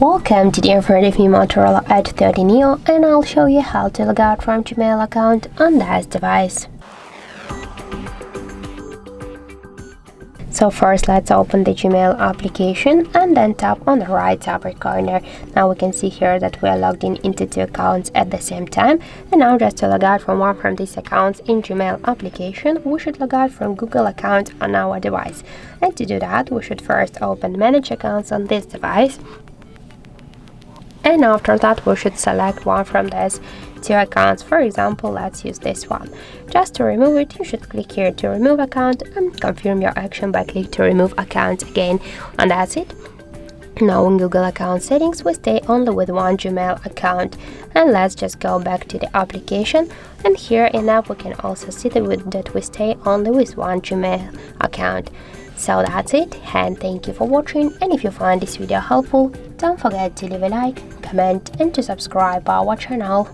Welcome to the in front of me Motorola Edge 30 Neo, and I'll show you how to log out from Gmail account on this device. So first let's open the Gmail application and then tap on the right upper corner. Now we can see here that we are logged in into two accounts at the same time, and now just to log out from one from these accounts in Gmail application, we should log out from Google account on our device. And to do that, we should first open Manage Accounts on this device. And after that, we should select one from these two accounts. For example, let's use this one. Just to remove it, you should click here to remove account and confirm your action by click to remove account again. And that's it. Now in Google account settings, we stay only with one Gmail account. And let's just go back to the application. And here in app, we can also see that we stay only with one Gmail account. So that's it, and thank you for watching, and if you find this video helpful, don't forget to leave a like, comment and to subscribe our channel.